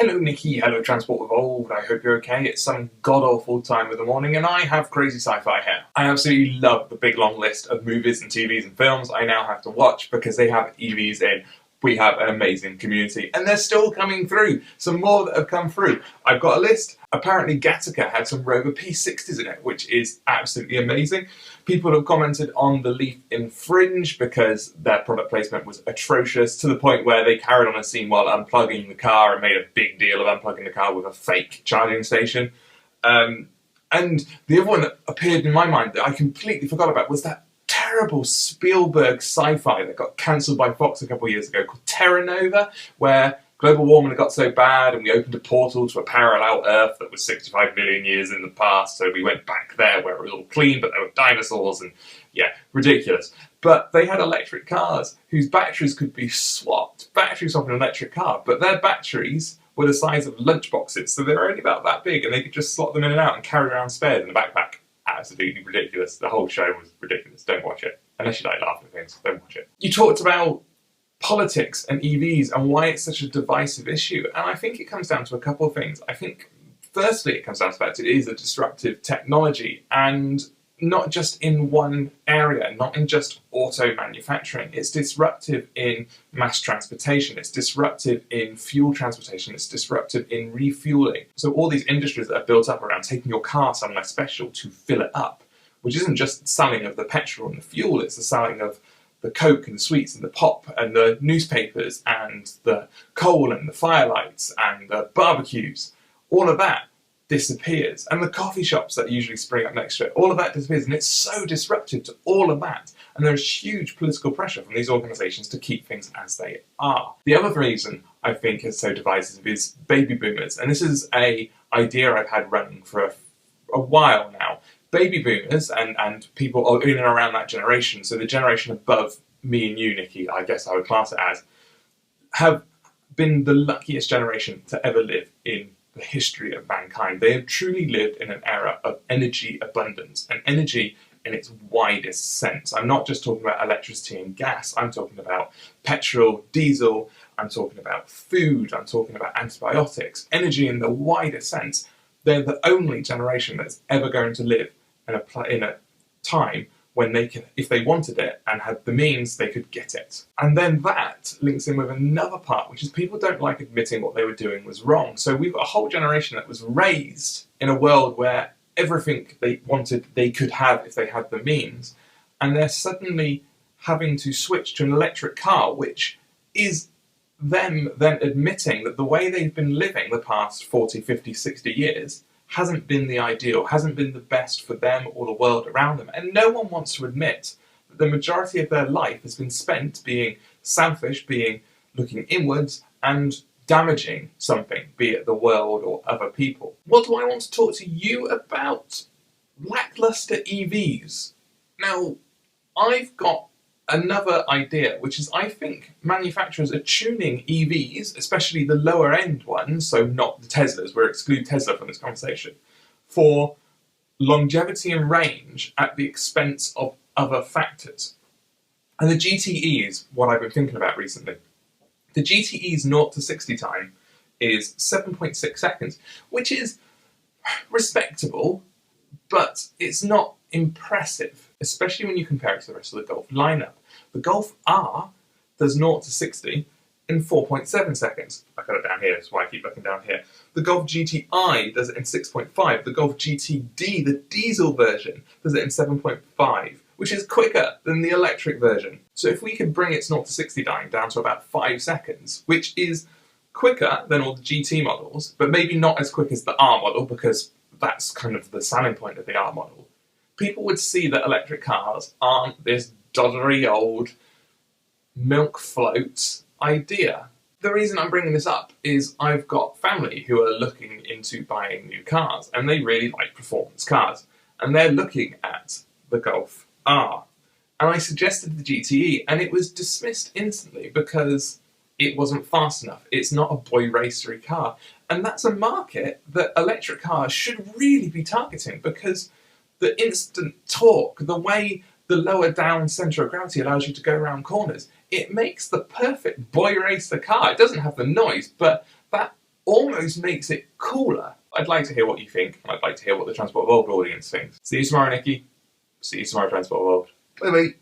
Hello Nikki, hello Transport Evolved, I hope you're okay. It's some god-awful time of the morning and I have crazy sci-fi here. I absolutely love the big long list of movies and TVs and films I now have to watch because they have EVs in. We have an amazing community and they're still coming through. Some more that have come through. I've got a list. Apparently Gattaca had some Rover P60s in it, which is absolutely amazing. People have commented on the Leaf in Fringe because their product placement was atrocious, to the point where they carried on a scene while unplugging the car and made a big deal of unplugging the car with a fake charging station. And the other one that appeared in my mind that I completely forgot about was that terrible Spielberg sci-fi that got cancelled by Fox a couple of years ago called Terra Nova, where global warming had got so bad and we opened a portal to a parallel Earth that was 65 million years in the past, so we went back there where it was all clean, but there were dinosaurs and, yeah, ridiculous. But they had electric cars whose batteries could be swapped. Batteries off an electric car, but their batteries were the size of lunchboxes, so they were only about that big and they could just slot them in and out and carry around spares in the backpack. Absolutely ridiculous. The whole show was ridiculous. Don't watch it. Unless you like laughing at things, don't watch it. You talked about politics and EVs and why it's such a divisive issue, and I think it comes down to a couple of things. I think firstly it comes down to the fact it is a disruptive technology, and not just in one area, not in just auto manufacturing. It's disruptive in mass transportation, it's disruptive in fuel transportation, it's disruptive in refueling. So all these industries that are built up around taking your car somewhere special to fill it up, which isn't just the selling of the petrol and the fuel, it's the selling of the Coke and the sweets and the pop and the newspapers and the coal and the firelights and the barbecues. All of that disappears, and the coffee shops that usually spring up next to it, all of that disappears, and it's so disruptive to all of that, and there's huge political pressure from these organisations to keep things as they are. The other reason I think is so divisive is baby boomers, and this is an idea I've had running for a while now. Baby boomers and people in and around that generation, so the generation above me and you, Nikki, I guess I would class it as, have been the luckiest generation to ever live in the history of mankind. They have truly lived in an era of energy abundance, and energy in its widest sense. I'm not just talking about electricity and gas, I'm talking about petrol, diesel, I'm talking about food, I'm talking about antibiotics, energy in the widest sense. They're the only generation that's ever going to live in a time when they can, if they wanted it and had the means, they could get it. And then that links in with another part, which is people don't like admitting what they were doing was wrong. So we've got a whole generation that was raised in a world where everything they wanted they could have if they had the means, and they're suddenly having to switch to an electric car, which is them then admitting that the way they've been living the past 40, 50, 60 years hasn't been the ideal, hasn't been the best for them or the world around them. And no one wants to admit that the majority of their life has been spent being selfish, being looking inwards and damaging something, be it the world or other people. What do I want to talk to you about? Lacklustre EVs. Now, I've got another idea, which is I think manufacturers are tuning EVs, especially the lower end ones, so not the Teslas, we'll exclude Tesla from this conversation, for longevity and range at the expense of other factors. And the GTE is what I've been thinking about recently. The GTE's 0 to 60 time is 7.6 seconds, which is respectable, but it's not impressive, especially when you compare it to the rest of the Golf lineup. The Golf R does 0 to 60 in 4.7 seconds. I got it down here, that's why I keep looking down here. The Golf GTI does it in 6.5. The Golf GTD, the diesel version, does it in 7.5, which is quicker than the electric version. So if we can bring its 0 to 60 time down to about 5 seconds, which is quicker than all the GT models, but maybe not as quick as the R model, because that's kind of the selling point of the R model, people would see that electric cars aren't this doddery old milk float idea. The reason I'm bringing this up is I've got family who are looking into buying new cars, and they really like performance cars, and they're looking at the Golf R. And I suggested the GTE, and it was dismissed instantly because it wasn't fast enough. It's not a boy racery car. And that's a market that electric cars should really be targeting, because the instant torque, the way the lower down centre of gravity allows you to go around corners, it makes the perfect boy racer car. It doesn't have the noise, but that almost makes it cooler. I'd like to hear what you think, and I'd like to hear what the Transport Evolved audience thinks. See you tomorrow, Nikki. See you tomorrow, Transport Evolved. Bye bye.